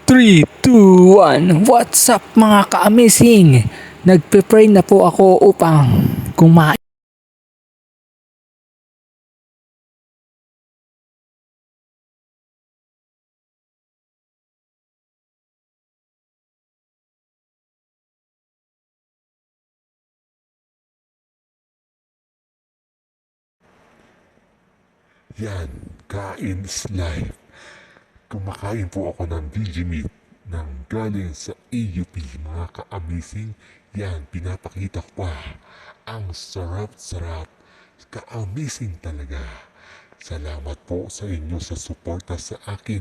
3, 2, 1. What's up mga ka-amazing? Nagpe-pray na po ako upang kumain. Yan, kain is life. Kumakain po ako ng VG meat ng galing sa AUP, mga ka-amazing. Yan, pinapakita ko pa. Ang sarap-sarap. Ka-amazing talaga. Salamat po sa inyo sa suporta sa akin.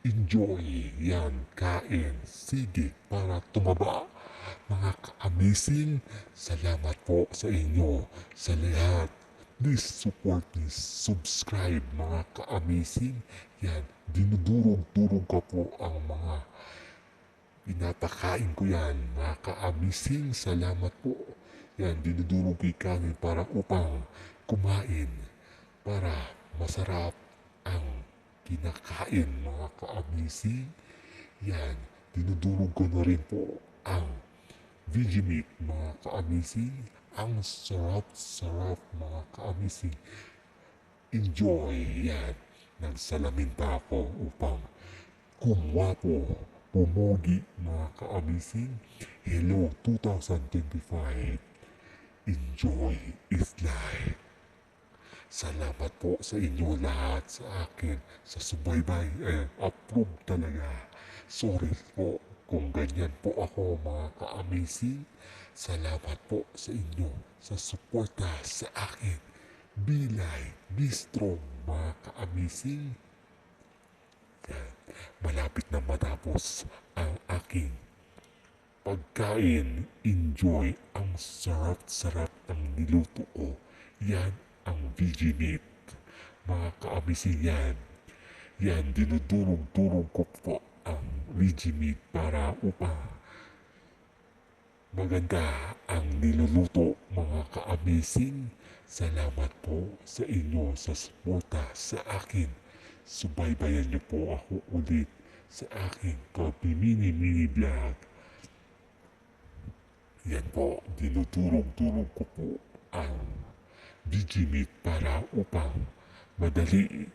Enjoy. Yan, kain. Sige, para tumaba. Mga ka-amazing, salamat po sa inyo, sa lahat. Please support me, subscribe mga ka-amazing. Yan, dinudurog-durog ko po ang mga pinapakain ko yan. Mga ka-amazing, salamat po. Yan, dinudurog ko kami para upang kumain. Para masarap ang kinakain mga ka-amazing. Yan, dinudurog ko na rin po ang VG meat mga ka-amazing. Ang sarap-sarap mga ka-amazing. Enjoy yan. Nagsalamin pa ako upang kumwapo, pumogi mga ka-amazing. Hello 2025. Enjoy is life. Salamat po sa inyo lahat sa akin, sa subaybay, approve talaga. Sorry po kung ganyan po ako mga ka-amazing. Salamat po sa inyo sa suporta sa akin. Be light, be strong mga ka-amazing. Yan. Malapit na matapos ang aking pagkain. Enjoy ang sarap-sarap ng niluto ko. Yan ang VG meat. Mga ka-amazing yan. Yan, dinudurog-durog ko po ang VG meat para upang maganda ang niluluto mga ka-amazing. Salamat po sa inyo sa suporta sa akin. Subaybayan niyo po ako ulit sa aking pag-mini-mini vlog. Yan po, dinudurog-durog ko po ang VG meat para upang madali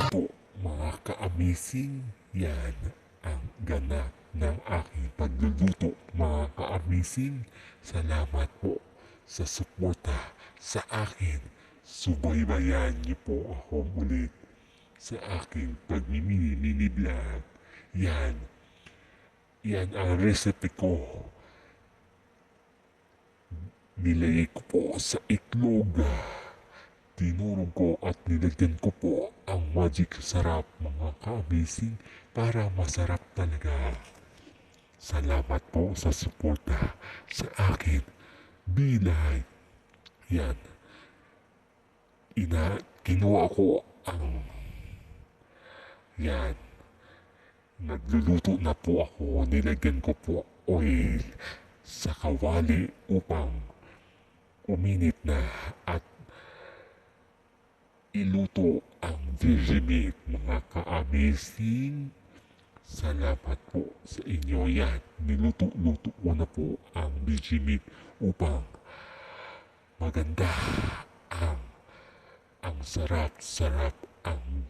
po mga ka-amazing. Yan ang ganap ng aking pagluluto mga ka-amazing. Salamat po sa suporta sa akin. Subaybayan niyo po ako ulit sa aking pag-mini-mini vlog. Yan. Yan ang recipe ko. Nilagay ko po sa itlog. Tinurog ko at nilagyan ko po ang magic sarap mga ka-amazing para masarap talaga. Salamat po sa suporta sa akin. Be light. Yan. Kinuha ko ang yan. Nagluluto na po ako. Nilagyan ko po oil sa kawali upang uminit na at iluto ang VG meat mga ka-amazing. Salamat po sa inyo yan. Niluto-luto ko na po ang VG meat upang maganda ang sarap-sarap ang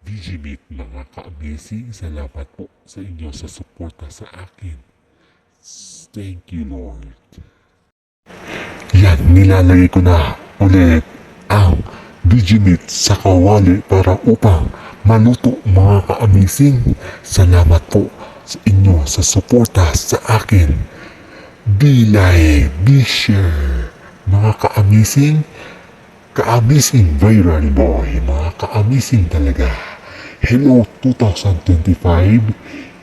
VG meat mga ka-amazing. Salamat po sa inyo sa suporta sa akin. Thank you Lord. Yan, nilalagay ko na ulit ang VG meat sa kawali para upang maluto mga ka-amazing. Salamat po sa inyo sa suporta sa akin. Be live, be share mga ka-amazing. Ka-amazing viral boy, mga ka-amazing talaga. Hello 2025.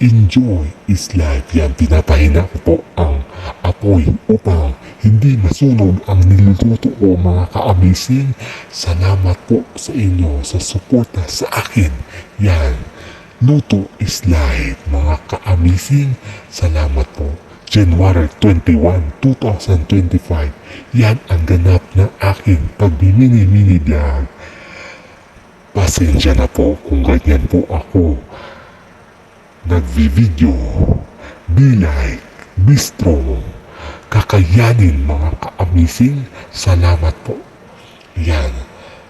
Enjoy is life. Yan, pinapahina ko po ang apoy upang hindi masunog ang niluluto ko mga ka-amazing. Salamat po sa inyo sa suporta sa akin. Yan, luto is life mga ka-amazing. Salamat po. January 21, 2025. Yan ang ganap ng aking pag-mini-mini vlog. Pasensya na po kung ganyan po ako. Nagvi-video. Be like, be strong. Kakayanin mga ka-amazing. Salamat po. Yan.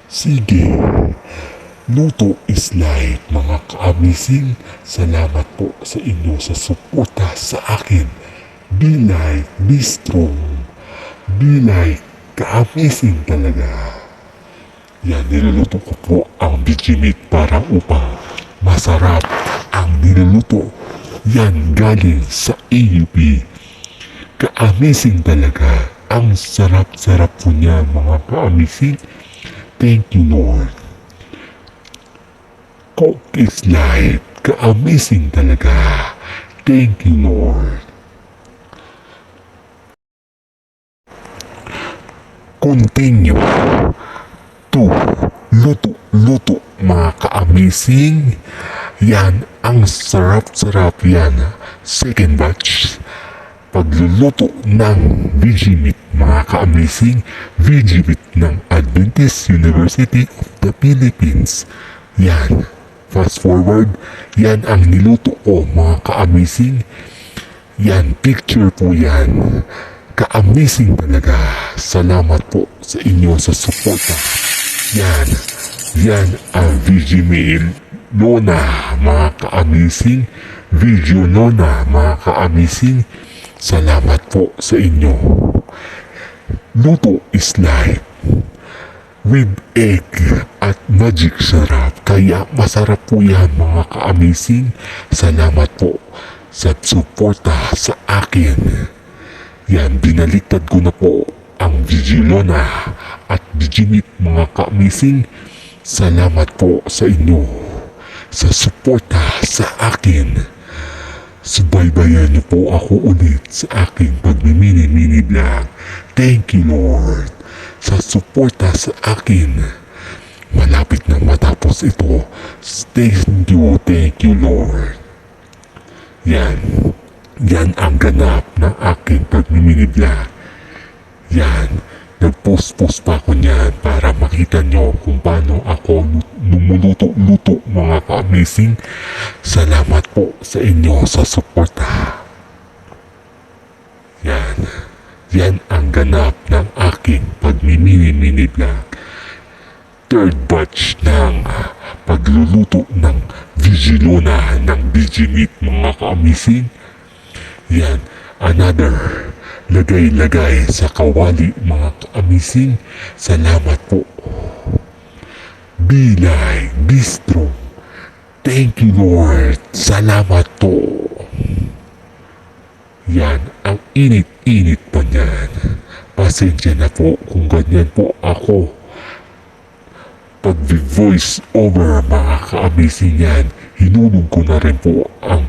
Sige. Luto is life mga ka-amazing. Salamat po sa inyo sa suporta sa akin. Be like, be strong. Be like, ka-amazing talaga. Yan, niluluto ko po ang Vegemite para upang masarap ang niluluto. Yan, galing sa AUP. Ka-amazing talaga. Ang sarap-sarap po niya mga ka-amazing. Thank you Lord. Coke is life. Ka-amazing talaga. Thank you Lord. Continue to luto mga ka-amazing. Yan ang sarap-sarap yan. Second batch. Pagluluto ng Vegemite mga ka-amazing. Vegemite ng Adventist University of the Philippines. Yan. Fast forward. Yan ang niluto ko mga ka-amazing. Yan. Picture po yan. Ka-amazing talaga. Salamat po sa inyo sa suporta. Yan. Yan ang Vegemite Nona mga ka-amazing. Video Nona mga ka-amazing. Salamat po sa inyo. Luto is life. With egg at magic sarap. Kaya masarap po yan mga ka-amazing. Salamat po sa suporta sa akin. Yan, binaliktad ko na po ang Vigilona at Vegemite mga ka-amazing. Salamat po sa inyo sa suporta sa akin. Subaybayan niyo po ako ulit sa aking pagmimini-mini vlog. Thank you Lord sa suporta sa akin. Malapit na matapos ito. Thank you Lord. Yan. Yan ang ganap ng aking pagmimini-vlog. Yan. Nag-post pa ako niyan para makita nyo kung paano ako lumuluto-luto mga ka-amazing. Salamat po sa inyo sa suporta. Yan. Yan ang ganap ng aking pagmimini-mini vlog. Third batch ng pagluluto ng Vigilona ng Vegemite mga ka-amazing. Yan, another lagay-lagay sa kawali mga ka-amazing. Salamat po. Be like, be strong. Thank you Lord. Salamat po. Yan, ang init-init pa niyan. Pasensya na po kung ganyan po ako. Pag-voice over mga ka-amazing yan, hinulog ko na rin po ang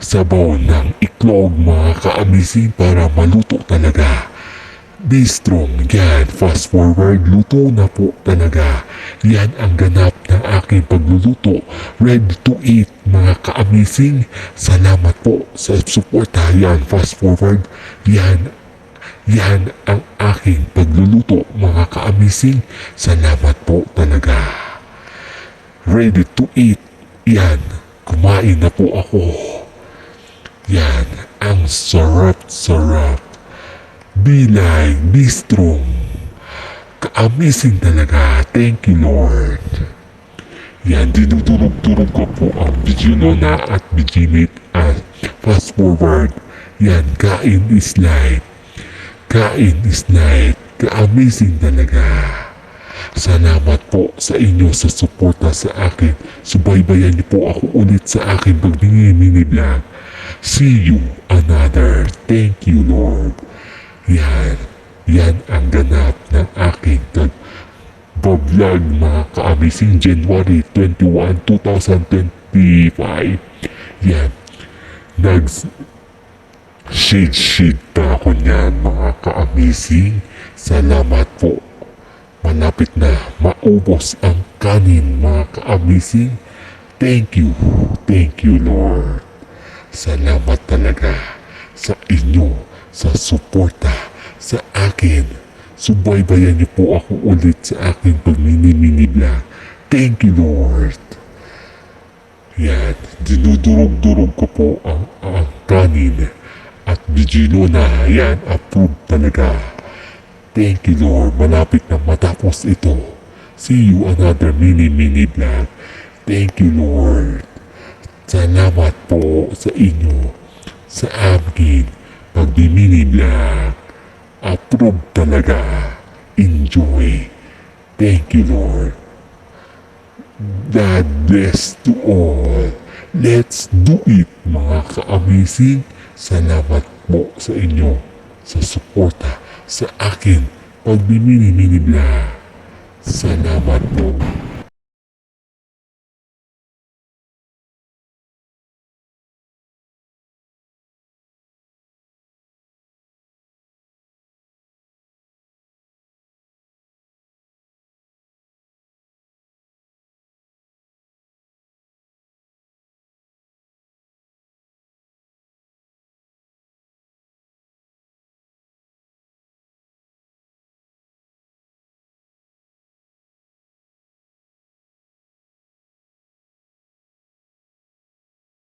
sabaw ng iklog mga ka-amazing para maluto talaga. Be strong. Yan. Fast forward. Luto na po talaga. Yan ang ganap ng aking pagluluto. Ready to eat mga ka-amazing. Salamat po sa suporta. Yan. Fast forward. Yan. Yan ang aking pagluluto mga ka-amazing. Salamat po talaga. Ready to eat. Yan. Kumain na po ako. Yan, ang sarap-sarap. Be like, be strong. Ka-amazing talaga. Thank you Lord. Yan, dinudurog-durog ko po ang Vigilona at Vegemite at fast forward. Yan, kain is life. Kain is life. Ka-amazing talaga. Salamat po sa inyo sa suporta sa akin. Subaybayan niyo po ako ulit sa akin pag-mini vlog. See you another. Thank you Lord. Yan. Yan ang ganap ng aking vlog mga ka-amazing January 21, 2025. Yan. Shade pa ako niyan mga ka-amazing. Salamat po. Malapit na maubos ang kanin mga ka-amazing. Thank you Lord. Salamat talaga sa inyo, sa suporta sa akin. Subaybayan niyo po ako ulit sa aking pag-mini vlog. Thank you, Lord. Yan, dinudurog-durog ko po ang kanin. At Vigilo na, yan, approved talaga. Thank you, Lord. Malapit na matapos ito. See you another mini vlog. Thank you, Lord. Salamat po sa inyo, sa amin, pag-mini vlog. Approved talaga. Enjoy. Thank you, Lord. God bless to all. Let's do it, mga ka-amazing. Salamat po sa inyo, sa suporta, sa akin, pag-mini vlog. Salamat po.